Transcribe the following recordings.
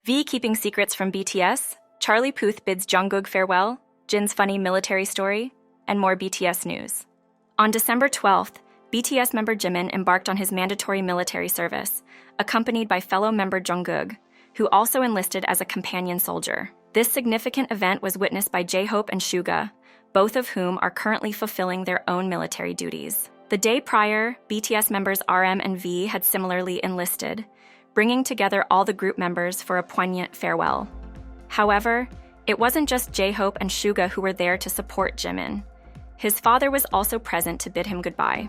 V keeping secrets from BTS, Charlie Puth bids Jungkook farewell, Jin's funny military story, and more BTS news. On December 12th, BTS member Jimin embarked on his mandatory military service, accompanied by fellow member Jungkook, who also enlisted as a companion soldier. This significant event was witnessed by J-Hope and Suga, both of whom are currently fulfilling their own military duties. The day prior, BTS members RM and V had similarly enlisted, bringing together all the group members for a poignant farewell. However, it wasn't just J-Hope and Suga who were there to support Jimin. His father was also present to bid him goodbye.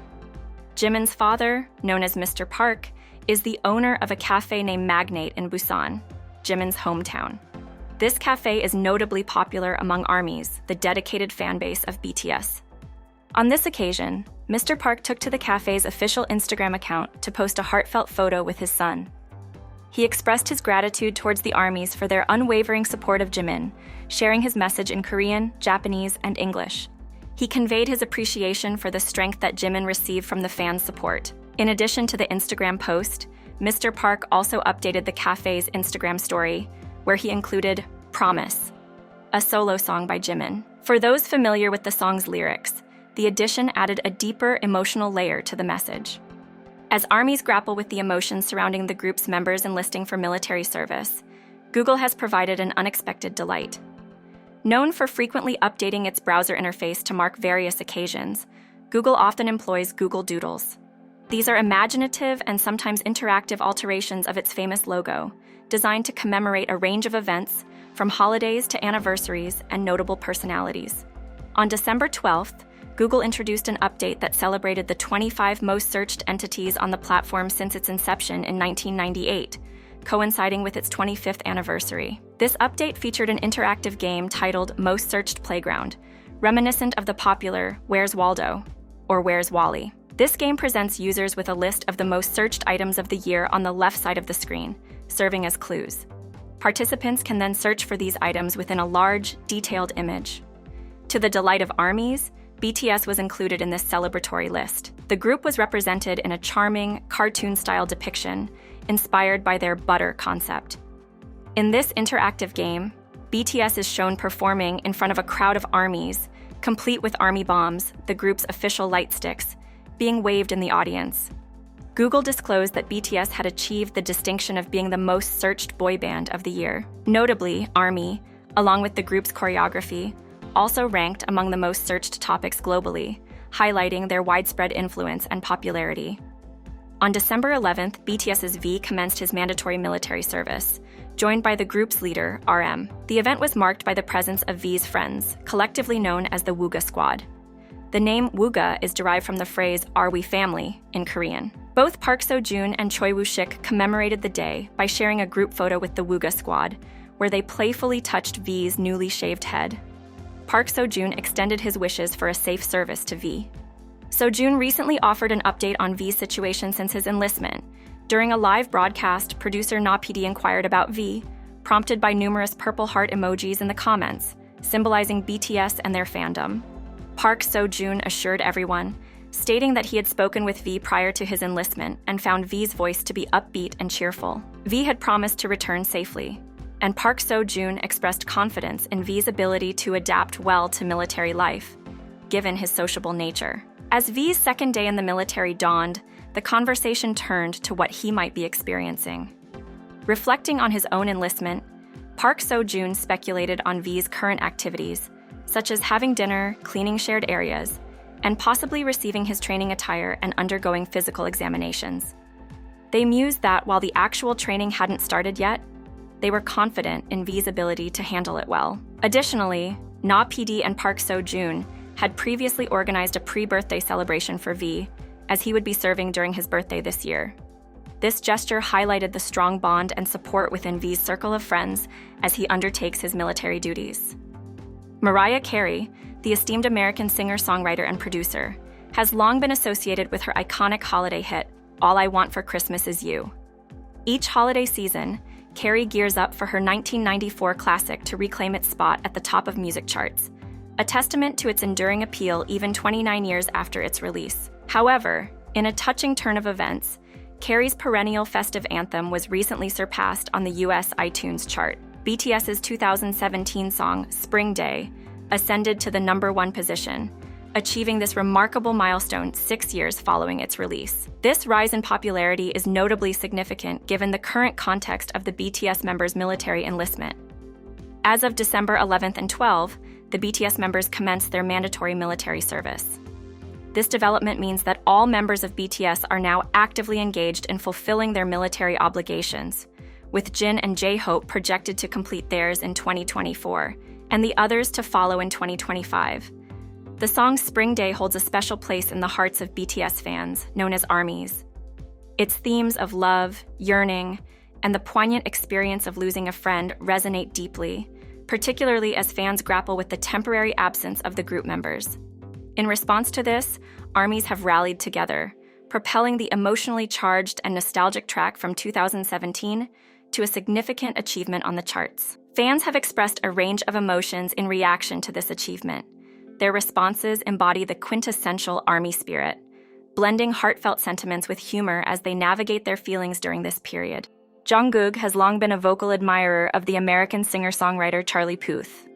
Jimin's father, known as Mr. Park, is the owner of a cafe named Magnate in Busan, Jimin's hometown. This cafe is notably popular among ARMYs, the dedicated fan base of BTS. On this occasion, Mr. Park took to the cafe's official Instagram account to post a heartfelt photo with his son. He expressed his gratitude towards the ARMYs for their unwavering support of Jimin, sharing his message in Korean, Japanese, and English. He conveyed his appreciation for the strength that Jimin received from the fans' support. In addition to the Instagram post, Mr. Park also updated the cafe's Instagram story, where he included Promise, a solo song by Jimin. For those familiar with the song's lyrics, the addition added a deeper emotional layer to the message. As ARMYs grapple with the emotions surrounding the group's members enlisting for military service, Google has provided an unexpected delight. Known for frequently updating its browser interface to mark various occasions, Google often employs Google Doodles. These are imaginative and sometimes interactive alterations of its famous logo, designed to commemorate a range of events, from holidays to anniversaries and notable personalities. On December 12th, Google introduced an update that celebrated the 25 most searched entities on the platform since its inception in 1998, coinciding with its 25th anniversary. This update featured an interactive game titled Most Searched Playground, reminiscent of the popular Where's Waldo, or Where's Wally. This game presents users with a list of the most searched items of the year on the left side of the screen, serving as clues. Participants can then search for these items within a large, detailed image. To the delight of ARMYs, BTS was included in this celebratory list. The group was represented in a charming, cartoon-style depiction, inspired by their butter concept. In this interactive game, BTS is shown performing in front of a crowd of ARMYs, complete with army bombs, the group's official light sticks, being waved in the audience. Google disclosed that BTS had achieved the distinction of being the most searched boy band of the year. Notably, ARMY, along with the group's choreography, also ranked among the most searched topics globally, highlighting their widespread influence and popularity. On December 11th, BTS's V commenced his mandatory military service, joined by the group's leader, RM. The event was marked by the presence of V's friends, collectively known as the Wooga Squad. The name Wooga is derived from the phrase, "Are we family?" in Korean. Both Park Seo-joon and Choi Woo-shik commemorated the day by sharing a group photo with the Wooga Squad, where they playfully touched V's newly shaved head. Park Seo-joon extended his wishes for a safe service to V. Seo-joon recently offered an update on V's situation since his enlistment. During a live broadcast, producer Na PD inquired about V, prompted by numerous purple heart emojis in the comments, symbolizing BTS and their fandom. Park Seo-joon assured everyone, stating that he had spoken with V prior to his enlistment and found V's voice to be upbeat and cheerful. V had promised to return safely, and Park Seo-joon expressed confidence in V's ability to adapt well to military life, given his sociable nature. As V's second day in the military dawned, the conversation turned to what he might be experiencing. Reflecting on his own enlistment, Park Seo-joon speculated on V's current activities, such as having dinner, cleaning shared areas, and possibly receiving his training attire and undergoing physical examinations. They mused that while the actual training hadn't started yet, they were confident in V's ability to handle it well. Additionally, Na PD and Park Seo-joon had previously organized a pre-birthday celebration for V, as he would be serving during his birthday this year. This gesture highlighted the strong bond and support within V's circle of friends as he undertakes his military duties. Mariah Carey, the esteemed American singer-songwriter and producer, has long been associated with her iconic holiday hit, All I Want for Christmas Is You. Each holiday season, Carey gears up for her 1994 classic to reclaim its spot at the top of music charts, a testament to its enduring appeal even 29 years after its release. However, in a touching turn of events, Carrie's perennial festive anthem was recently surpassed on the US iTunes chart. BTS's 2017 song, Spring Day, ascended to the #1 position, achieving this remarkable milestone 6 years following its release. This rise in popularity is notably significant given the current context of the BTS members' military enlistment. As of December 11th and 12th, the BTS members commenced their mandatory military service. This development means that all members of BTS are now actively engaged in fulfilling their military obligations, with Jin and J-Hope projected to complete theirs in 2024, and the others to follow in 2025. The song Spring Day holds a special place in the hearts of BTS fans, known as ARMYs. Its themes of love, yearning, and the poignant experience of losing a friend resonate deeply, particularly as fans grapple with the temporary absence of the group members. In response to this, ARMYs have rallied together, propelling the emotionally charged and nostalgic track from 2017 to a significant achievement on the charts. Fans have expressed a range of emotions in reaction to this achievement. Their responses embody the quintessential ARMY spirit, blending heartfelt sentiments with humor as they navigate their feelings during this period. Jungkook has long been a vocal admirer of the American singer-songwriter Charlie Puth.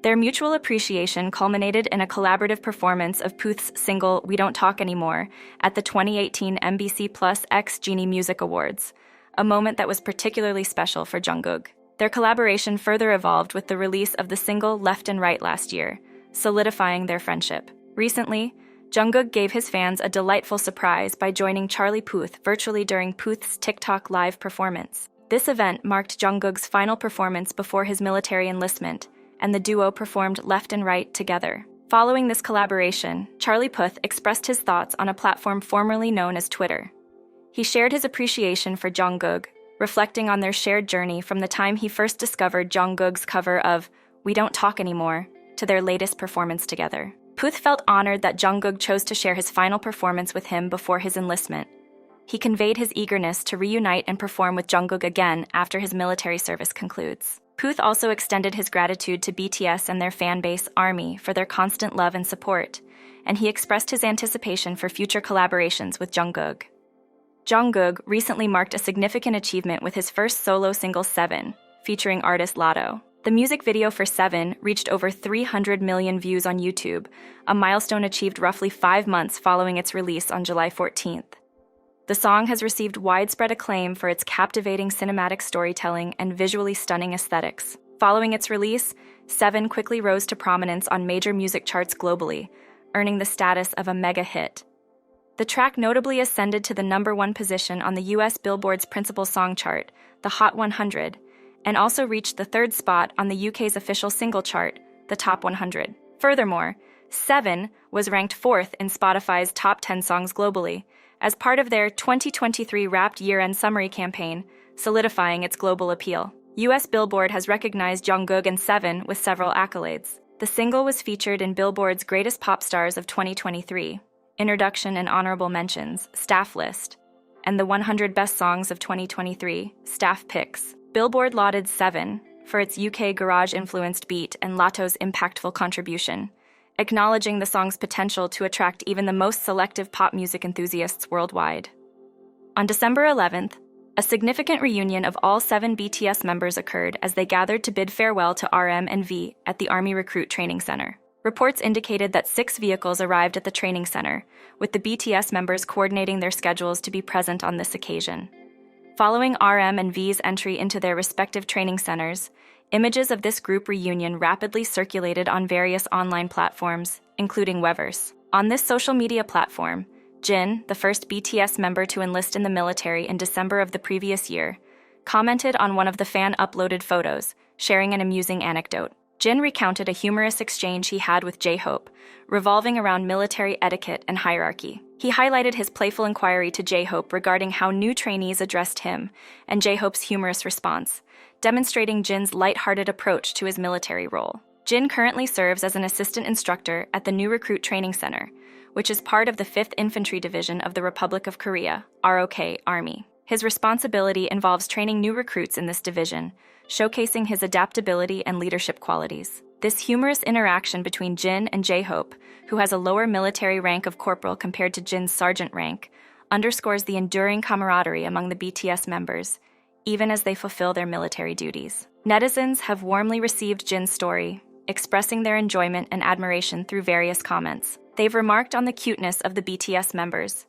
Their mutual appreciation culminated in a collaborative performance of Puth's single We Don't Talk Anymore at the 2018 NBC Plus X Genie Music Awards, a moment that was particularly special for Jungkook. Their collaboration further evolved with the release of the single Left and Right last year, solidifying their friendship. Recently, Jungkook gave his fans a delightful surprise by joining Charlie Puth virtually during Puth's TikTok live performance. This event marked Jungkook's final performance before his military enlistment, and the duo performed Left and Right together. Following this collaboration, Charlie Puth expressed his thoughts on a platform formerly known as Twitter. He shared his appreciation for Jungkook, reflecting on their shared journey from the time he first discovered Jungkook's cover of We Don't Talk Anymore to their latest performance together. Puth felt honored that Jungkook chose to share his final performance with him before his enlistment. He conveyed his eagerness to reunite and perform with Jungkook again after his military service concludes. Puth also extended his gratitude to BTS and their fan base ARMY for their constant love and support, and he expressed his anticipation for future collaborations with Jungkook. Jungkook recently marked a significant achievement with his first solo single 7, featuring artist Lotto. The music video for 7 reached over 300 million views on YouTube, a milestone achieved roughly 5 months following its release on July 14th. The song has received widespread acclaim for its captivating cinematic storytelling and visually stunning aesthetics. Following its release, 7 quickly rose to prominence on major music charts globally, earning the status of a mega hit. The track notably ascended to the #1 position on the US Billboard's principal song chart, the Hot 100, and also reached the 3rd spot on the UK's official single chart, the Top 100. Furthermore, 7 was ranked 4th in Spotify's Top 10 songs globally, as part of their 2023 Wrapped Year-End Summary campaign, solidifying its global appeal. US Billboard has recognized Jungkook and 7 with several accolades. The single was featured in Billboard's Greatest Pop Stars of 2023, Introduction and Honorable Mentions, Staff List, and the 100 Best Songs of 2023, Staff Picks. Billboard lauded 7 for its UK garage-influenced beat and Lotto's impactful contribution, acknowledging the song's potential to attract even the most selective pop music enthusiasts worldwide. On December 11th, a significant reunion of all 7 BTS members occurred as they gathered to bid farewell to RM and V at the Army Recruit Training Center. Reports indicated that 6 vehicles arrived at the training center, with the BTS members coordinating their schedules to be present on this occasion. Following RM and V's entry into their respective training centers, images of this group reunion rapidly circulated on various online platforms, including Weverse. On this social media platform, Jin, the first BTS member to enlist in the military in December of the previous year, commented on one of the fan-uploaded photos, sharing an amusing anecdote. Jin recounted a humorous exchange he had with J-Hope, revolving around military etiquette and hierarchy. He highlighted his playful inquiry to J-Hope regarding how new trainees addressed him, and J-Hope's humorous response, demonstrating Jin's lighthearted approach to his military role. Jin currently serves as an assistant instructor at the New Recruit Training Center, which is part of the 5th Infantry Division of the Republic of Korea, ROK Army. His responsibility involves training new recruits in this division, showcasing his adaptability and leadership qualities. This humorous interaction between Jin and J-Hope, who has a lower military rank of corporal compared to Jin's sergeant rank, underscores the enduring camaraderie among the BTS members, even as they fulfill their military duties. Netizens have warmly received Jin's story, expressing their enjoyment and admiration through various comments. They've remarked on the cuteness of the BTS members,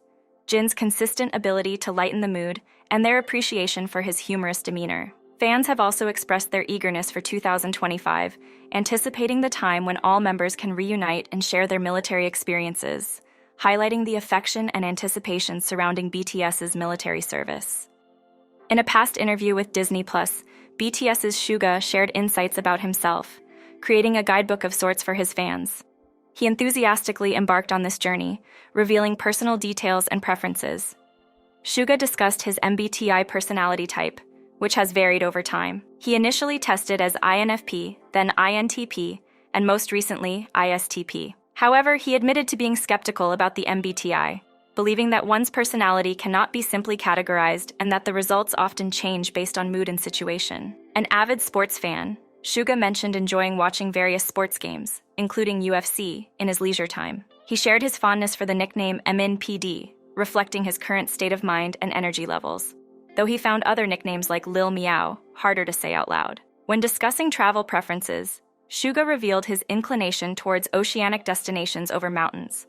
Jin's consistent ability to lighten the mood, and their appreciation for his humorous demeanor. Fans have also expressed their eagerness for 2025, anticipating the time when all members can reunite and share their military experiences, highlighting the affection and anticipation surrounding BTS's military service. In a past interview with Disney+, BTS's Suga shared insights about himself, creating a guidebook of sorts for his fans. He enthusiastically embarked on this journey, revealing personal details and preferences. Suga discussed his MBTI personality type, which has varied over time. He initially tested as INFP, then INTP, and most recently ISTP. However, he admitted to being skeptical about the MBTI, believing that one's personality cannot be simply categorized and that the results often change based on mood and situation. An avid sports fan, Suga mentioned enjoying watching various sports games, including UFC, in his leisure time. He shared his fondness for the nickname MNPD, reflecting his current state of mind and energy levels, though he found other nicknames like Lil Meow harder to say out loud. When discussing travel preferences, Suga revealed his inclination towards oceanic destinations over mountains,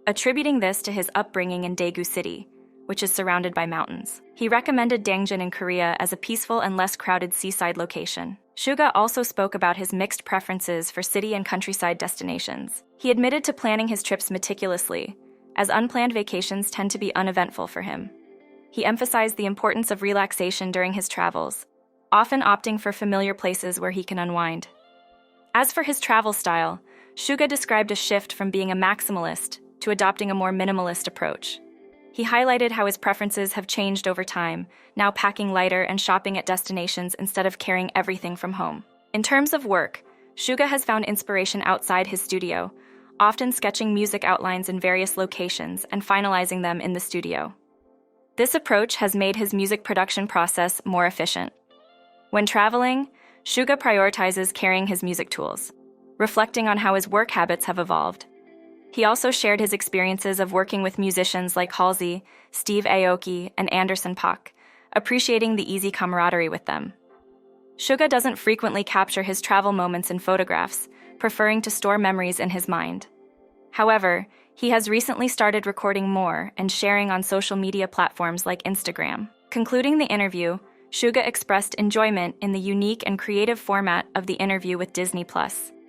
attributing this to his upbringing in Daegu City, which is surrounded by mountains. He recommended Dangjin in Korea as a peaceful and less crowded seaside location. Suga also spoke about his mixed preferences for city and countryside destinations. He admitted to planning his trips meticulously, as unplanned vacations tend to be uneventful for him. He emphasized the importance of relaxation during his travels, often opting for familiar places where he can unwind. As for his travel style, Suga described a shift from being a maximalist to adopting a more minimalist approach. He highlighted how his preferences have changed over time, now packing lighter and shopping at destinations instead of carrying everything from home. In terms of work, Suga has found inspiration outside his studio, often sketching music outlines in various locations and finalizing them in the studio. This approach has made his music production process more efficient. When traveling, Suga prioritizes carrying his music tools, reflecting on how his work habits have evolved. He also shared his experiences of working with musicians like Halsey, Steve Aoki, and Anderson .Paak, appreciating the easy camaraderie with them. Suga doesn't frequently capture his travel moments in photographs, preferring to store memories in his mind. However, he has recently started recording more and sharing on social media platforms like Instagram. Concluding the interview, Suga expressed enjoyment in the unique and creative format of the interview with Disney+.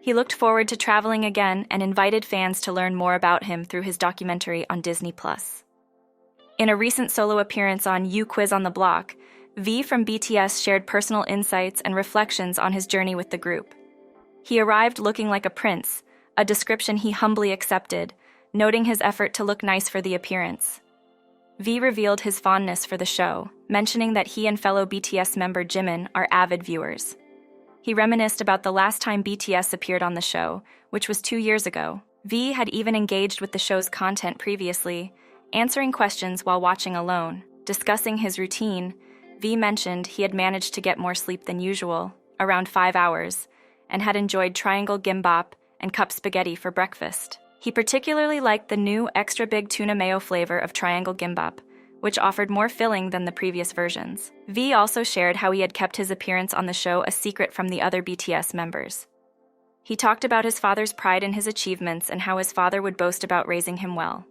He looked forward to traveling again and invited fans to learn more about him through his documentary on Disney+. In a recent solo appearance on You Quiz on the Block, V from BTS shared personal insights and reflections on his journey with the group. He arrived looking like a prince, a description he humbly accepted, noting his effort to look nice for the appearance. V revealed his fondness for the show, mentioning that he and fellow BTS member Jimin are avid viewers. He reminisced about the last time BTS appeared on the show, which was 2 years ago. V had even engaged with the show's content previously, answering questions while watching alone. Discussing his routine, V mentioned he had managed to get more sleep than usual, around 5 hours, and had enjoyed triangle gimbap and cup spaghetti for breakfast. He particularly liked the new extra big tuna mayo flavor of triangle gimbap, which offered more filling than the previous versions. V also shared how he had kept his appearance on the show a secret from the other BTS members. He talked about his father's pride in his achievements and how his father would boast about raising him well.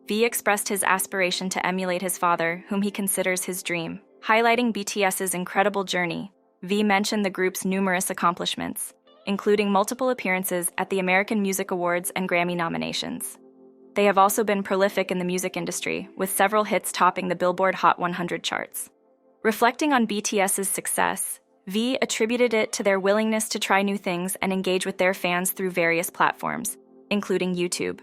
V expressed his aspiration to emulate his father, whom he considers his dream. Highlighting BTS's incredible journey, V mentioned the group's numerous accomplishments, including multiple appearances at the American Music Awards and Grammy nominations. They have also been prolific in the music industry, with several hits topping the Billboard Hot 100 charts. Reflecting on BTS's success, V attributed it to their willingness to try new things and engage with their fans through various platforms, including YouTube.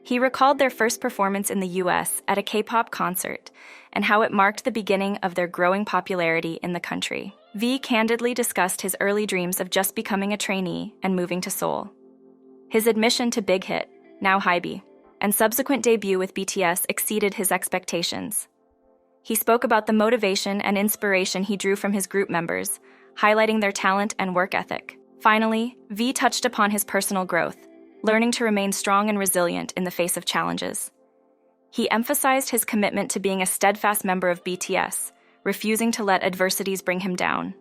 He recalled their first performance in the US at a K-pop concert and how it marked the beginning of their growing popularity in the country. V candidly discussed his early dreams of just becoming a trainee and moving to Seoul. His admission to Big Hit, now Hybe, and subsequent debut with BTS exceeded his expectations. He spoke about the motivation and inspiration he drew from his group members, highlighting their talent and work ethic. Finally, V touched upon his personal growth, learning to remain strong and resilient in the face of challenges. He emphasized his commitment to being a steadfast member of BTS, refusing to let adversities bring him down.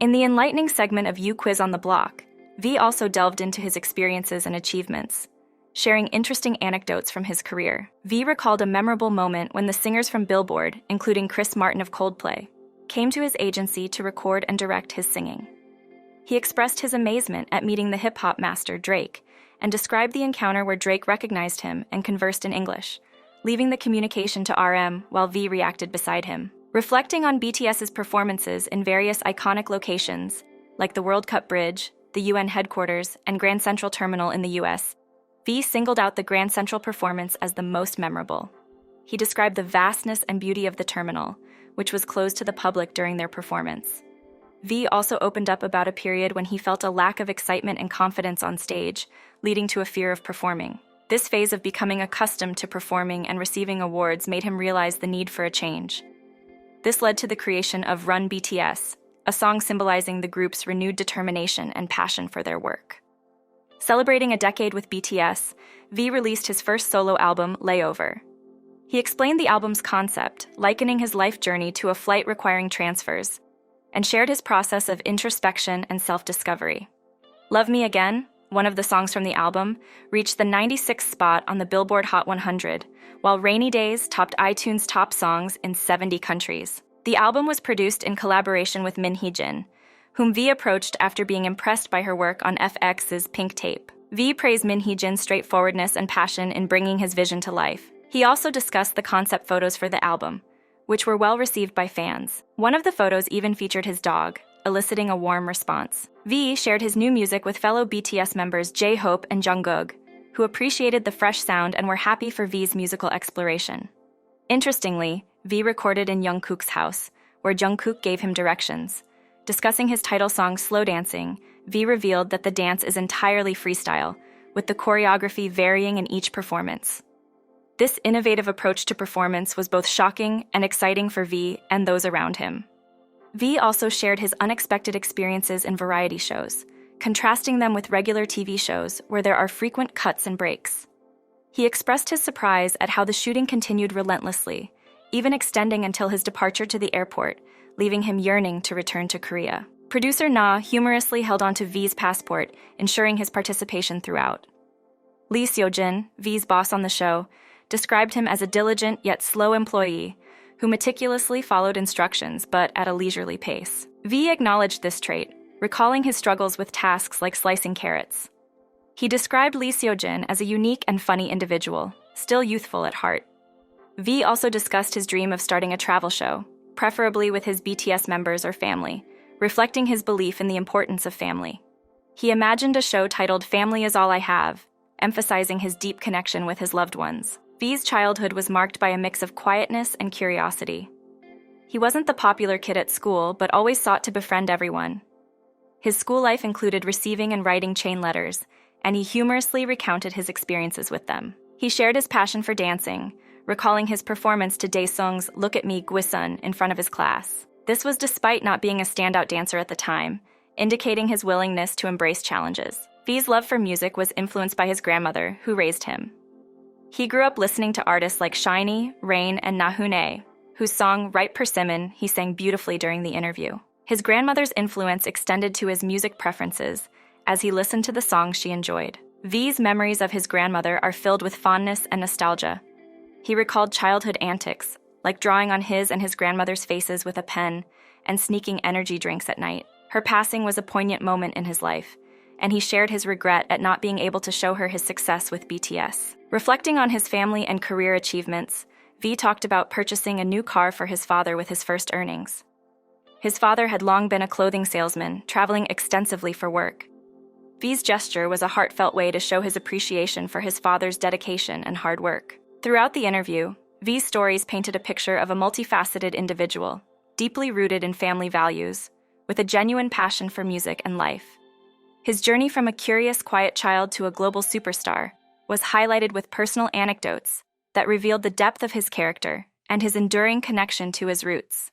In the enlightening segment of You Quiz on the Block, V also delved into his experiences and achievements, sharing interesting anecdotes from his career. V recalled a memorable moment when the singers from Billboard, including Chris Martin of Coldplay, came to his agency to record and direct his singing. He expressed his amazement at meeting the hip-hop master Drake and described the encounter where Drake recognized him and conversed in English, leaving the communication to RM while V reacted beside him. Reflecting on BTS's performances in various iconic locations, like the World Cup Bridge, the UN headquarters, and Grand Central Terminal in the US, V singled out the Grand Central performance as the most memorable. He described the vastness and beauty of the terminal, which was closed to the public during their performance. V also opened up about a period when he felt a lack of excitement and confidence on stage, leading to a fear of performing. This phase of becoming accustomed to performing and receiving awards made him realize the need for a change. This led to the creation of Run BTS, a song symbolizing the group's renewed determination and passion for their work. Celebrating a decade with BTS, V released his first solo album, Layover. He explained the album's concept, likening his life journey to a flight requiring transfers, and shared his process of introspection and self-discovery. Love Me Again, one of the songs from the album, reached the 96th spot on the Billboard Hot 100, while Rainy Days topped iTunes' top songs in 70 countries. The album was produced in collaboration with Min Hee-jin, whom V approached after being impressed by her work on FX's Pink Tape. V praised Min Hee-jin's straightforwardness and passion in bringing his vision to life. He also discussed the concept photos for the album, which were well received by fans. One of the photos even featured his dog, eliciting a warm response. V shared his new music with fellow BTS members J-Hope and Jungkook, who appreciated the fresh sound and were happy for V's musical exploration. Interestingly, V recorded in Jungkook's house, where Jungkook gave him directions. Discussing his title song Slow Dancing, V revealed that the dance is entirely freestyle, with the choreography varying in each performance. This innovative approach to performance was both shocking and exciting for V and those around him. V also shared his unexpected experiences in variety shows, contrasting them with regular TV shows where there are frequent cuts and breaks. He expressed his surprise at how the shooting continued relentlessly, even extending until his departure to the airport, leaving him yearning to return to Korea. Producer Na humorously held onto V's passport, ensuring his participation throughout. Lee Seo-jin, V's boss on the show, described him as a diligent yet slow employee who meticulously followed instructions but at a leisurely pace. V acknowledged this trait, recalling his struggles with tasks like slicing carrots. He described Lee Seo-jin as a unique and funny individual, still youthful at heart. V also discussed his dream of starting a travel show, preferably with his BTS members or family, reflecting his belief in the importance of family. He imagined a show titled Family Is All I Have, emphasizing his deep connection with his loved ones. V's childhood was marked by a mix of quietness and curiosity. He wasn't the popular kid at school, but always sought to befriend everyone. His school life included receiving and writing chain letters, and he humorously recounted his experiences with them. He shared his passion for dancing, recalling his performance to Daesung's Look at Me Gwisun in front of his class. This was despite not being a standout dancer at the time, indicating his willingness to embrace challenges. V's love for music was influenced by his grandmother, who raised him. He grew up listening to artists like Shiny, Rain, and Nahune, whose song Right Persimmon he sang beautifully during the interview. His grandmother's influence extended to his music preferences as he listened to the songs she enjoyed. V's memories of his grandmother are filled with fondness and nostalgia. He recalled childhood antics, like drawing on his and his grandmother's faces with a pen and sneaking energy drinks at night. Her passing was a poignant moment in his life, and he shared his regret at not being able to show her his success with BTS. Reflecting on his family and career achievements, V talked about purchasing a new car for his father with his first earnings. His father had long been a clothing salesman, traveling extensively for work. V's gesture was a heartfelt way to show his appreciation for his father's dedication and hard work. Throughout the interview, V's stories painted a picture of a multifaceted individual, deeply rooted in family values, with a genuine passion for music and life. His journey from a curious, quiet child to a global superstar was highlighted with personal anecdotes that revealed the depth of his character and his enduring connection to his roots.